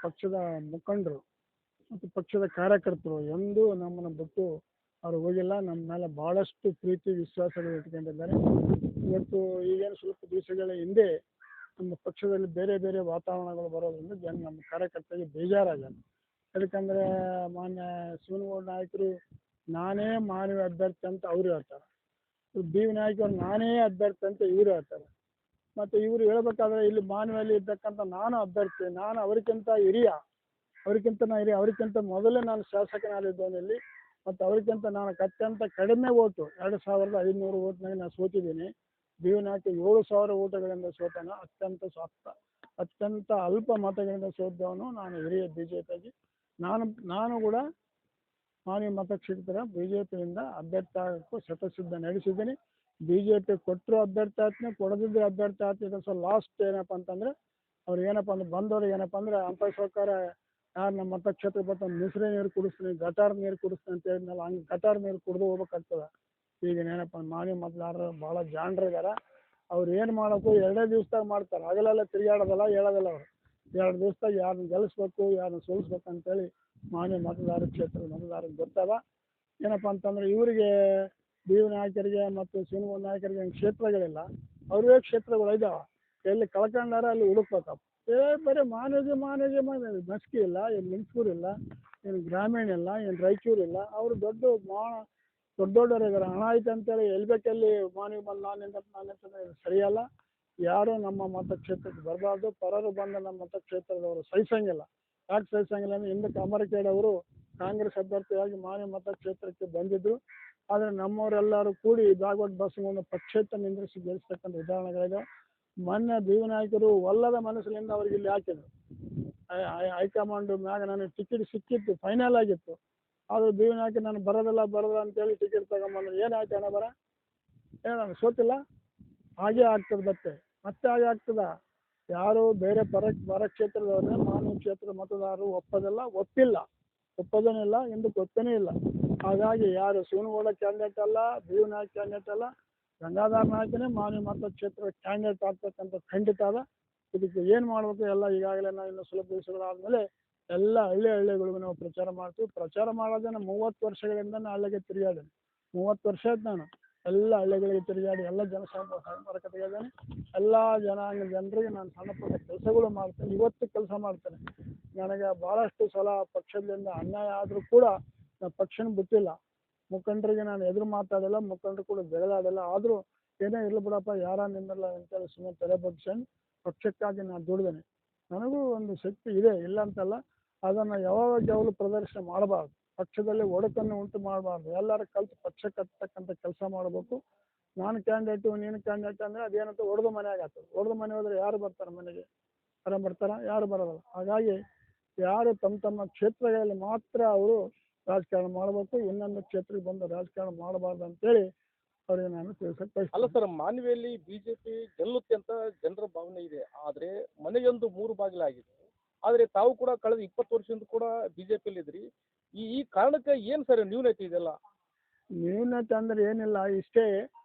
ಪಕ್ಷದ ಮುಖಂಡರು ಮತ್ತು ಪಕ್ಷದ ಕಾರ್ಯಕರ್ತರು ಎಂದೂ ನಮ್ಮನ್ನು ಬಿಟ್ಟು ಅವರು ಹೋಗಿಲ್ಲ. ನಮ್ಮ ಮೇಲೆ ಭಾಳಷ್ಟು ಪ್ರೀತಿ ವಿಶ್ವಾಸಗಳು ಇಟ್ಕೊಂಡಿದ್ದಾರೆ. ಇವತ್ತು ಈಗೇನು ಸ್ವಲ್ಪ ದಿವಸಗಳ ಹಿಂದೆ ನಮ್ಮ ಪಕ್ಷದಲ್ಲಿ ಬೇರೆ ಬೇರೆ ವಾತಾವರಣಗಳು ಬರೋದ್ರಿಂದ ನಮ್ಮ ಕಾರ್ಯಕರ್ತರಿಗೆ ಬೇಜಾರಾಗಲ್ಲ. ಯಾಕಂದರೆ ಮಾನ್ಯ ಶಿವನಗೌಡ ನಾಯಕರು ನಾನೇ ಮಾನವ ಅಭ್ಯರ್ಥಿ ಅಂತ ಅವರು ಹೇಳ್ತಾರೆ, ಬಿ ವಿ ನಾಯಕ್ ಅವರು ನಾನೇ ಅಭ್ಯರ್ಥಿ ಅಂತ ಇವರು ಹೇಳ್ತಾರೆ. ಮತ್ತು ಇವರು ಹೇಳ್ಬೇಕಾದ್ರೆ ಇಲ್ಲಿ ಮಾನವಲ್ಲಿ ಇರ್ತಕ್ಕಂಥ ನಾನು ಅಭ್ಯರ್ಥಿ, ನಾನು ಅವರಿಗಿಂತ ಅವರಿಗಿಂತ ಮೊದಲೇ ನಾನು ಶಾಸಕನಾಗಿದ್ದವನಲ್ಲಿ ಮತ್ತು ಅವರಿಗಿಂತ ನಾನು ಅತ್ಯಂತ ಕಡಿಮೆ ಓಟು 2500 ಓಟ್ನಾಗ ನಾನು ಸೋತಿದ್ದೀನಿ. ಬಿ ವಿ ನಾಯಕ್ 7000 ಓಟುಗಳಿಂದ ಸೋತಾನ. ಅತ್ಯಂತ ಅಲ್ಪ ಮತಗಳಿಂದ ಸೋತವನು ನಾನು ಹಿರಿಯ ಬಿ ಜೆ ಪಿಯಾಗಿ. ನಾನು ಕೂಡ ಮಾನ್ಯ ಮತಕ್ಷೇತ್ರ ಬಿ ಜೆ ಪಿಯಿಂದ ಅಭ್ಯರ್ಥಿ ಆಗೋಕ್ಕೂ ಶತಸಿದ್ಧ ನಡೆಸಿದ್ದೀನಿ. ಬಿ ಜೆ ಪಿ ಕೊಟ್ಟರು ಅಭ್ಯರ್ಥಿ ಆಗ್ತೀನಿ, ಕೊಡದಿದ್ದರೆ ಅಭ್ಯರ್ಥಿ ಆಗ್ತಿದ್ದೆ. ಸೊ ಲಾಸ್ಟ್ ಏನಪ್ಪ ಅಂತಂದರೆ ಅವ್ರು ಏನಪ್ಪ ಅಂದ್ರೆ ಬಂದವರು ಏನಪ್ಪ ಅಂದ್ರೆ ಅಂಥ ಸರ್ಕಾರ ಯಾರು ನಮ್ಮ ಮತಕ್ಷೇತ್ರಕ್ಕೆ ಬರ್ತಾನೆ ಮುಸ್ರೆ ನೀರು ಕುಡಿಸ್ತೀನಿ, ಗಟಾರ್ ನೀರು ಕುಡಿಸ್ತೀನಿ ಅಂತ ಹೇಳಿದ್ನಲ್ಲ, ಹಂಗೆ ಗಟಾರ್ ನೀರು ಕುಡಿದು ಹೋಗ್ಬೇಕಾಗ್ತದೆ. ಈಗ ಏನಪ್ಪ ಮಾನ್ಯ ಮತದಾರರು ಭಾಳ ಜಾಣರಿದ್ದಾರೆ. ಅವ್ರು ಏನು ಮಾಡೋಕ್ಕೂ 2 ದಿವಸದಾಗ ಮಾಡ್ತಾರೆ. ಹಗಲೆಲ್ಲ ತಿರುಗಾಡೋದಲ್ಲ, ಹೇಳೋದಲ್ಲ. ಅವರು 2 ದಿವಸದಾಗ ಯಾರನ್ನ ಗೆಲ್ಲಿಸ್ಬೇಕು, ಯಾರನ್ನ ಸೋಲಿಸ್ಬೇಕು ಅಂತೇಳಿ ಮಾನ್ಯ ಕ್ಷೇತ್ರದ ಮತದಾರರಿಗೆ ಗೊತ್ತದ. ಏನಪ್ಪ ಅಂತಂದರೆ ಇವರಿಗೆ ಬಿ ವಿ ನಾಯಕರಿಗೆ ಮತ್ತು ಶಿವನಗೌಡ ನಾಯಕರಿಗೆ ಕ್ಷೇತ್ರಗಳಿಲ್ಲ, ಅವ್ರವೇ ಕ್ಷೇತ್ರಗಳು ಇದ್ದಾವೆ. ಎಲ್ಲಿ ಕಳ್ಕೊಂಡಾರ ಅಲ್ಲಿ ಹುಡುಕ್ಬೇಕಪ್ಪ. ಬರೀ ಮಾನವಜಿ ಮಸ್ಕಿ ಇಲ್ಲ, ಏನು ಲಿಂಗಸೂರು ಇಲ್ಲ, ಏನು ಗ್ರಾಮೀಣ ಇಲ್ಲ, ಏನು ರಾಯಚೂರು ಇಲ್ಲ. ಅವರು ದೊಡ್ಡವರೇ ಇದ್ದಾರೆ. ಹಣ ಆಯ್ತು ಅಂತೇಳಿ ಎಲ್ಲಿ ಬೇಕಲ್ಲಿ ಮಾನವಿ ಬಂದು ನಾನು ಸರಿಯಲ್ಲ. ಯಾರೂ ನಮ್ಮ ಮತಕ್ಷೇತ್ರಕ್ಕೆ ಬರಬಾರ್ದು. ಪರರು ಬಂದ ನಮ್ಮ ಮತಕ್ಷೇತ್ರದವರು ಸಹಿಸಂಗಿಲ್ಲ. ಯಾಕೆ ಸಹಿಸಂಗಿಲ್ಲ ಅಂದರೆ ಹಿಂದಕ್ಕೆ ಅಮರಕೇಡ್ ಅವರು ಕಾಂಗ್ರೆಸ್ ಅಭ್ಯರ್ಥಿಯಾಗಿ ಮಾನ್ಯ ಮತಕ್ಷೇತ್ರಕ್ಕೆ ಬಂದಿದ್ದರು. ಆದರೆ ನಮ್ಮವರೆಲ್ಲರೂ ಕೂಡಿ ಬಾಗವಟ್ ಬಸ್ಸನ್ನು ಪಕ್ಷೇತರ ನಿಂದಿರಿಸಿ ಗೆಲ್ಲಿಸ್ತಕ್ಕಂಥ ಉದಾಹರಣೆಗಳಿದೆ. ಮೊನ್ನೆ ಬಿ ವಿ ನಾಯಕರು ಒಲ್ಲದ ಮನಸ್ಸಿನಿಂದ ಅವ್ರಿಗೆ ಇಲ್ಲಿ ಹಾಕಿದ್ರು. ಹೈಕಮಾಂಡ್ ಮ್ಯಾಗ ನನಗೆ ಟಿಕೆಟ್ ಸಿಕ್ಕಿತ್ತು, ಫೈನಲ್ ಆಗಿತ್ತು. ಆದರೂ ಬಿ ವಿ ನಾಯಕರು ನಾನು ಬರೋದಿಲ್ಲ ಅಂತೇಳಿ ಟಿಕೆಟ್ ತಗೊಂಬಂದ್ರೆ ಏನಾಯ್ತು ಹಣ ಬರ ನಾನು ಸೋತಿಲ್ಲ. ಹಾಗೇ ಆಗ್ತದೆ, ಮತ್ತೆ ಹಾಗೆ ಆಗ್ತದ. ಯಾರು ಬೇರೆ ಪರ ಕ್ಷೇತ್ರದವ್ರನ್ನ ಮಾನವ ಕ್ಷೇತ್ರದ ಮತದಾರರು ಒಪ್ಪೋದೂ ಇಲ್ಲ, ಹಿಂದಕ್ಕೆ ಒಪ್ಪನೇ ಇಲ್ಲ. ಹಾಗಾಗಿ ಯಾರು ಶಿವನಗೌಡ ಕ್ಯಾಂಡಿಡೇಟ್ ಅಲ್ಲ, ಬಿ ವಿ ನಾಯಕ್ ಕ್ಯಾಂಡಿಡೇಟ್ ಅಲ್ಲ, ಗಂಗಾಧರ ನಾಯಕನೇ ಮಾನವ ಮತಕ್ಷೇತ್ರ ಕ್ಯಾಂಡಿಡೇಟ್ ಆಗ್ತಕ್ಕಂಥ ಖಂಡಿತ ಅದ. ಇದಕ್ಕೆ ಏನು ಮಾಡಬೇಕು ಎಲ್ಲ ಈಗಾಗಲೇ ನಾವು ಇನ್ನು ಸ್ವಲ್ಪ ದಿವಸಗಳಾದಮೇಲೆ ಎಲ್ಲ ಹಳ್ಳಿಗಳಿಗೂ ನಾವು ಪ್ರಚಾರ ಮಾಡ್ತೀವಿ. ಪ್ರಚಾರ ಮಾಡೋದನ್ನು 30 ವರ್ಷಗಳಿಂದ ನಾನು ಹಳ್ಳಿಗೆ ತಿರುಗಾಡೇನೆ. 30 ವರ್ಷ ಆಯ್ತು ನಾನು ಎಲ್ಲ ಹಳ್ಳಿಗಳಿಗೆ ತಿರುಗಾಡಿ ಎಲ್ಲ ಸಂಪರ್ಕ ತೆಗೆದೇನೆ. ಎಲ್ಲ ಜನರಿಗೆ ನಾನು ಸಣ್ಣ ಪುಟ್ಟ ಕೆಲಸಗಳು ಮಾಡ್ತೇನೆ. ಇವತ್ತು ಕೆಲಸ ಮಾಡ್ತೇನೆ. ನನಗೆ ಭಾಳಷ್ಟು ಸಲ ಪಕ್ಷದಿಂದ ಅನ್ಯಾಯ ಆದರೂ ಕೂಡ ನಾನು ಪಕ್ಷನ ಬಿಟ್ಟಿಲ್ಲ. ಮುಖಂಡರಿಗೆ ನಾನು ಎದುರು ಮಾತಾಡಿಲ್ಲ, ಮುಖಂಡರು ಕೂಡ ಜಗಳಾಡಿಲ್ಲ. ಆದರೂ ಏನೇ ಇರಲಿ ಬಿಡಪ್ಪ, ಯಾರ ನಿಂದಿರಲ್ಲ ಅಂತೇಳಿ ಸುಮ್ಮನೆ ತಲೆ ಬಗ್ಗಿಸೇನೆ ಪಕ್ಷಕ್ಕಾಗಿ ನಾನು ದುಡಿದೇನೆ. ನನಗೂ ಒಂದು ಶಕ್ತಿ ಇದೆ, ಇಲ್ಲ ಅಂತಲ್ಲ. ಅದನ್ನು ಯಾವಾಗಲೂ ಪ್ರದರ್ಶನ ಮಾಡಬಾರ್ದು. ಪಕ್ಷದಲ್ಲಿ ಒಡಕನ್ನು ಉಂಟು ಮಾಡಬಾರ್ದು. ಎಲ್ಲರೂ ಕಲಿತು ಪಕ್ಷಕ್ಕೆ ಹತ್ತಕ್ಕಂಥ ಕೆಲಸ ಮಾಡಬೇಕು. ನಾನು ಕ್ಯಾಂಡಿಡೇಟು, ನೀನು ಕ್ಯಾಂಡಿಡೇಟ್ ಅಂದರೆ ಅದೇನಂತ ಒಡೆದು ಮನೆಯಾಗ ಆಗ್ತದೆ. ಒಡೆದು ಮನೆ ಹೋದರೆ ಯಾರು ಬರ್ತಾರೆ ಮನೆಗೆ? ಬರ್ತಾರ? ಯಾರು ಬರೋಲ್ಲ. ಹಾಗಾಗಿ ಯಾರು ತಮ್ಮ ಕ್ಷೇತ್ರಗಳಲ್ಲಿ ಮಾತ್ರ ಅವರು ರಾಜಕಾರಣ ಮಾಡಬೇಕು, ಇನ್ನೊಂದು ಕ್ಷೇತ್ರಕ್ಕೆ ಬಂದು ರಾಜಕಾರಣ ಮಾಡಬಾರ್ದು ಅಂತೇಳಿ ಅವರಿಗೆ ನಾನು ತಿಳಿಸಕ್ಕೆ ಬಯಸ್ತೇನೆ. ಅಲ್ಲ ಸರ್, ಮಾನ್ವಿಯಲ್ಲಿ ಬಿಜೆಪಿ ಗೆಲ್ಲುತ್ತೆ ಅಂತ ಜನರ ಭಾವನೆ ಇದೆ. ಆದರೆ ಮನೆಯೊಂದು 3 ಬಾಗಿಲಾಗಿದೆ. ಆದರೆ ತಾವು ಕೂಡ ಕಳೆದ 20 ವರ್ಷದಿಂದ ಕೂಡ ಬಿಜೆಪಿಯಲ್ಲಿ ಇದ್ರಿ. ಈ ಕಾರಣಕ್ಕೆ ಏನು ಸರ್ ನ್ಯೂನತೆ ಇದೆಲ್ಲ? ನ್ಯೂನತೆ ಅಂದರೆ ಏನಿಲ್ಲ, ಇಷ್ಟೇ.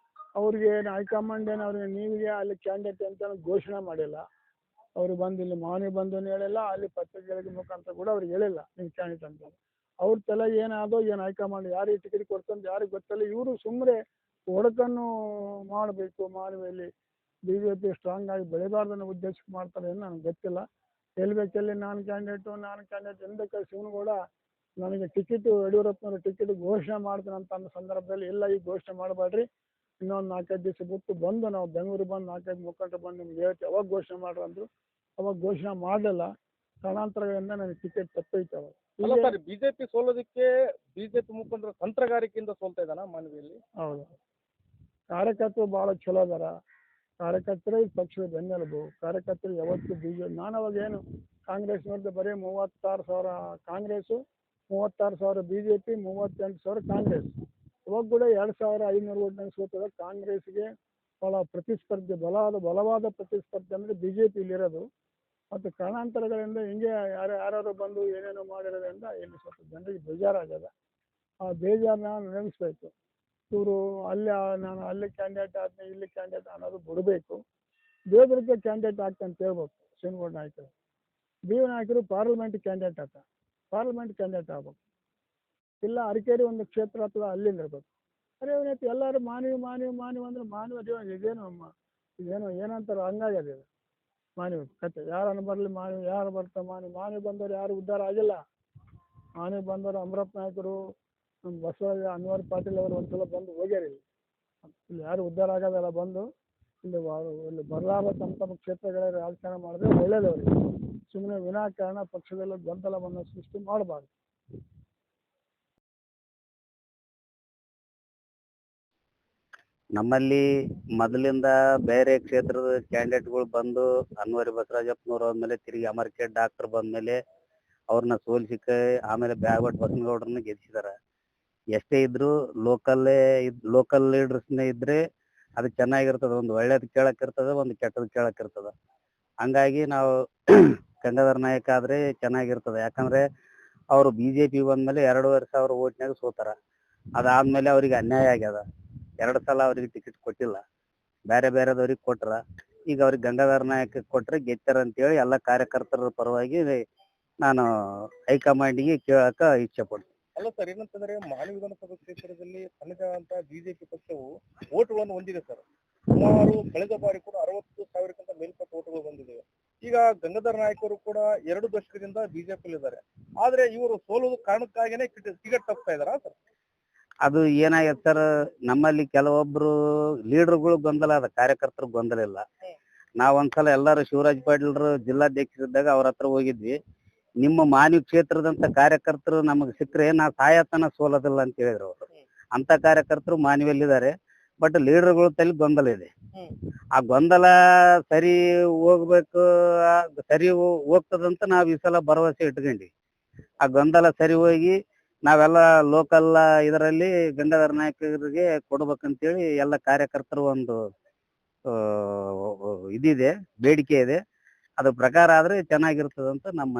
ಅವ್ರಿಗೆ ಹೈಕಮಾಂಡ್ ಏನು ಅವ್ರಿಗೆ ನೀವಿಗೆ ಅಲ್ಲಿ ಕ್ಯಾಂಡಿಡೇಟ್ ಅಂತ ಘೋಷಣೆ ಮಾಡಿಲ್ಲ. ಅವರು ಬಂದು ಇಲ್ಲಿ ಮಾನವಿ ಬಂದು ಹೇಳಿಲ್ಲ, ಅಲ್ಲಿ ಪತ್ರಿಕೆಗಳಿಗೆ ಮುಖಾಂತರ ಕೂಡ ಅವ್ರಿಗೆ ಹೇಳಿಲ್ಲ ನೀವು ಕ್ಯಾಂಡಿಡೇಟ್ ಅಂತ. ಅವ್ರ ತಲೆ ಏನಾದೋ ಏನು ಹೈಕಮಾಂಡ್ ಯಾರಿಗೆ ಟಿಕೆಟ್ ಕೊಡ್ತಂತ ಯಾರಿಗೆ ಗೊತ್ತಿಲ್ಲ. ಇವರು ಸುಮ್ಮನೆ ಒಡಕನ್ನು ಮಾಡಬೇಕು, ಮಾನವಿಯಲ್ಲಿ ಬಿ ಜೆ ಪಿ ಸ್ಟ್ರಾಂಗ್ ಆಗಿ ಬೆಳಿಬಾರ್ದನ್ನೋ ಉದ್ದೇಶಕ್ಕೆ ಮಾಡ್ತಾರೆ ಏನು ನನಗೆ ಗೊತ್ತಿಲ್ಲ. ಎಲ್ಲಿ ಬೇಕೆಲ್ಲಿ ನಾನು ಕ್ಯಾಂಡಿಡೇಟ್ ಎಂದಕ್ಕೆ ಶಿವನಗೌಡ ನನಗೆ ಟಿಕೆಟು ಯಡಿಯೂರಪ್ಪನವ್ರ ಟಿಕೆಟ್ ಘೋಷಣೆ ಮಾಡ್ತೀನಿ ಅಂತ ಅನ್ನೋ ಸಂದರ್ಭದಲ್ಲಿ ಇಲ್ಲ, ಈಗ ಘೋಷಣೆ ಮಾಡಬೇಡ್ರಿ, ಇನ್ನೊಂದು 4-5 ದಿವಸ ಬಿಟ್ಟು ಬಂದು ನಾವು ಬೆಂಗಳೂರಿಗೆ ಬಂದು 4-5 ಮುಖಂಡರು ಬಂದು ನಿಮ್ಗೆ ಹೇಳ್ತೀವಿ, ಅವಾಗ ಘೋಷಣೆ ಮಾಡ್ರಿ ಅಂದರು. ಅವಾಗ ಘೋಷಣೆ ಮಾಡಲಿಲ್ಲ. ಕಾರಣಾಂತರಗಳಿಂದ ನನಗೆ ಟಿಕೆಟ್ ತಪ್ಪೈತೆ. ಅಲ್ಲ ಸರ್, ಬಿಜೆಪಿ ಸೋಲೋದಕ್ಕೆ ಬಿಜೆಪಿ ಮುಖಂಡರ ತಂತ್ರಗಾರಿಕೆಯಿಂದ ಸೋಲ್ತಾ ಇದ್ದಾನ ಮಾನವಿಯಲ್ಲಿ? ಹೌದು, ಕಾರ್ಯಕರ್ತರು ಭಾಳ ಚಲೋ ಅದಾರ. ಕಾರ್ಯಕರ್ತರೇ ಈ ಪಕ್ಷದ ಬೆನ್ನೆಲುಬು. ಕಾರ್ಯಕರ್ತರು ಯಾವತ್ತು ನಾನು ಅವಾಗ ಏನು ಕಾಂಗ್ರೆಸ್ನವ್ರದ್ದು ಬರೀ 36,000 ಕಾಂಗ್ರೆಸ್ಸು, 36,000 BJP, 38,000 ಕಾಂಗ್ರೆಸ್. ಇವಾಗ ಕೂಡ 2,500 ಓಟ್ನಾಗ ಸೋತದ. ಕಾಂಗ್ರೆಸ್ಗೆ ಭಾಳ ಪ್ರತಿಸ್ಪರ್ಧೆ, ಬಲವಾದ ಪ್ರತಿಸ್ಪರ್ಧೆ ಅಂದರೆ BJPಲಿರೋದು. ಮತ್ತು ಕಾರಣಾಂತರಗಳಿಂದ ಹಿಂಗೆ ಯಾರ್ಯಾರು ಬಂದು ಏನೇನೋ ಮಾಡಿರೋದ್ರಿಂದ ಇಲ್ಲಿ ಸ್ವಲ್ಪ ಜನರಿಗೆ ಬೇಜಾರಾಗ್ಯದ. ಆ ಬೇಜಾರನ್ನ ನೆನೆಸ್ಬೇಕು. ಇವರು ನಾನು ಅಲ್ಲಿ ಕ್ಯಾಂಡಿಡೇಟ್ ಆದ್ಮೇಲೆ ಇಲ್ಲಿ ಕ್ಯಾಂಡಿಡೇಟ್ ಅನ್ನೋದು ಬಿಡಬೇಕು. ಬೇರೆದಕ್ಕೆ ಕ್ಯಾಂಡಿಡೇಟ್ ಆಗ್ತಂತ ಹೇಳ್ಬೇಕು ಶಿವನಗೌಡ ನಾಯಕರು. ಬಿ ನಾಯಕರು ಪಾರ್ಲಿಮೆಂಟ್ ಕ್ಯಾಂಡಿಡೇಟ್ ಆಗ್ಬೇಕು, ಇಲ್ಲ ಅರಕೇರಿ ಒಂದು ಕ್ಷೇತ್ರ ಅಥವಾ ಅಲ್ಲಿಂದ ಇರ್ಬೇಕು. ಅದೇ ಏನೈತಿ ಎಲ್ಲರೂ ಮಾನವಿ ಅಂದ್ರೆ ಮಾನವ ಇದೇನು ಇದೇನು ಏನಂತಾರ ಹಂಗಾಗ್ಯದ ಇದು ಮಾನವಿ ಕತೆ. ಯಾರನ್ನು ಬರಲಿ ಮಾನವಿ, ಯಾರು ಬರ್ತಾ ಮಾನವಿ ಬಂದವರು ಯಾರು ಉದ್ಧಾರ ಆಗಿಲ್ಲ. ಮಾನವಿ ಬಂದವರು ಅಮರಪ್ಪ ನಾಯಕರು, ನಮ್ಮ ಬಸವರಾಜ ಅನ್ವರ್ ಪಾಟೀಲ್ ಅವರು ಒಂದ್ಸಲ ಬಂದು ಹೋಗ್ಯಾರ ಇಲ್ಲಿ ಯಾರು ಉದ್ಧಾರ ಆಗೋದಲ್ಲ. ಬಂದು ಇಲ್ಲಿ ಬರಲಾರ ತಮ್ಮ ಕ್ಷೇತ್ರಗಳಲ್ಲಿ ರಾಜಕಾರಣ ಮಾಡಿದ್ರೆ ಒಳ್ಳೇದು ಅವರಿಗೆ. ಸುಮ್ಮನೆ ವಿನಾಕಾರಣ ಪಕ್ಷದಲ್ಲಿ ಗೊಂದಲವನ್ನು ಸೃಷ್ಟಿ ಮಾಡಬಾರ್ದು. ನಮ್ಮಲ್ಲಿ ಮೊದಲಿಂದ ಬೇರೆ ಕ್ಷೇತ್ರದ ಕ್ಯಾಂಡಿಡೇಟ್ಗಳು ಬಂದು ಅನ್ವರಿ ಬಸವರಾಜಪ್ಪನವ್ರು ಆದ್ಮೇಲೆ ತಿರುಗಿ ಅಮರ್ಕೆ ಡಾಕ್ಟರ್ ಬಂದ್ಮೇಲೆ ಅವ್ರನ್ನ ಸೋಲಿಸಿಕ ಆಮೇಲೆ ಬ್ಯಾಗವಟ್ ಬಸನಗೌಡ್ರನ್ನ ಗೆಲ್ಲಿಸಿದಾರ. ಎಷ್ಟೇ ಇದ್ರು ಲೋಕಲ್ ಲೀಡರ್ಸ್ನೇ ಇದ್ರೆ ಅದು ಚೆನ್ನಾಗಿರ್ತದ. ಒಂದು ಒಳ್ಳೇದು ಕೇಳಕ್ಕಿರ್ತದ, ಒಂದು ಕೆಟ್ಟದ್ದು ಕೇಳಕ್ಕಿರ್ತದ. ಹಂಗಾಗಿ ನಾವು ಗಂಗಾಧರ ನಾಯಕ ಆದ್ರೆ ಚೆನ್ನಾಗಿರ್ತದ. ಯಾಕಂದ್ರೆ ಅವರು BJP ಬಂದ್ಮೇಲೆ 2,500 ಓಟ್ನಾಗ ಸೋತಾರ. ಅದಾದ್ಮೇಲೆ ಅವ್ರಿಗೆ ಅನ್ಯಾಯ ಆಗ್ಯದ. 2 ಸಲ ಅವ್ರಿಗೆ ಟಿಕೆಟ್ ಕೊಟ್ಟಿಲ್ಲ, ಬೇರೆದವ್ರಿಗೆ ಕೊಟ್ರ. ಈಗ ಅವ್ರಿಗೆ ಗಂಗಾಧರ ನಾಯಕ ಕೊಟ್ರೆ ಗೆದ್ದಾರ ಅಂತೇಳಿ ಎಲ್ಲ ಕಾರ್ಯಕರ್ತರ ಪರವಾಗಿ ನಾನು ಹೈಕಮಾಂಡಿಗೆ ಕೇಳಕ ಇಚ್ಛೆ ಪಡ್ತೀನಿ. ಅಲ್ಲ ಸರ್, ಏನಂತಂದ್ರೆ ಮಾನವಿ ವಿಧಾನಸಭಾ ಕ್ಷೇತ್ರದಲ್ಲಿ ತನ್ನದಂತ ಬಿಜೆಪಿ ಪಕ್ಷವು ಓಟುಗಳನ್ನು ಹೊಂದಿದೆ ಸರ್. ಸುಮಾರು ಕಳೆದ ಬಾರಿ ಕೂಡ 60,000ಕ್ಕಿಂತ ಮೇಲ್ಪಟ್ಟ ಓಟುಗಳು ಬಂದಿದೆ. ಈಗ ಗಂಗಾಧರ ನಾಯಕರು ಕೂಡ 2 ದಶಕದಿಂದ ಬಿಜೆಪಿಯಲ್ಲಿ ಇದ್ದಾರೆ. ಆದ್ರೆ ಇವರು ಸೋಲುವ ಕಾರಣಕ್ಕಾಗಿನೇ ಟಿಕೆಟ್ ತಪ್ತಾ ಇದಾರಾ ಸರ್? ಅದು ಏನಾಗೈತೆ ಸರ್, ನಮ್ಮಲ್ಲಿ ಕೆಲವೊಬ್ರು ಲೀಡರ್ಗಳು ಗೊಂದಲ ಅದ, ಕಾರ್ಯಕರ್ತರು ಗೊಂದಲ ಇಲ್ಲ. ನಾವೊಂದ್ಸಲ ಎಲ್ಲಾರು ಶಿವರಾಜ್ ಪಾಟೀಲ್ರು ಜಿಲ್ಲಾಧ್ಯಕ್ಷರಿದ್ದಾಗ ಅವ್ರ ಹತ್ರ ಹೋಗಿದ್ವಿ. ನಿಮ್ಮ ಮಾನವಿ ಕ್ಷೇತ್ರದಂತ ಕಾರ್ಯಕರ್ತರು ನಮಗ್ ಸಿಕ್ಕರೆ ನಾವು ಸಾಯತನ ಸೋಲೋದಿಲ್ಲ ಅಂತ ಹೇಳಿದ್ರು ಅವರು. ಅಂತ ಕಾರ್ಯಕರ್ತರು ಮಾನವಿಯಲ್ಲಿದ್ದಾರೆ. ಬಟ್ ಲೀಡರ್ಗಳು ತಲೆ ಗೊಂದಲ ಇದೆ. ಆ ಗೊಂದಲ ಸರಿ ಹೋಗ್ತದಂತ ನಾವ್ ಈ ಸಲ ಭರವಸೆ ಇಟ್ಕೊಂಡ್ವಿ. ಆ ಗೊಂದಲ ಸರಿ ಹೋಗಿ ನಾವೆಲ್ಲ ಲೋಕಲ್ ಇದರಲ್ಲಿ ಗಂಗಾಧರ ನಾಯಕರಿಗೆ ಕೊಡ್ಬೇಕಂತೇಳಿ ಎಲ್ಲ ಕಾರ್ಯಕರ್ತರು ಒಂದು ಇದಿದೆ, ಬೇಡಿಕೆ ಇದೆ. ಅದ್ರ ಪ್ರಕಾರ ಆದ್ರೆ ಚೆನ್ನಾಗಿರ್ತದಂತ ನಮ್ಮ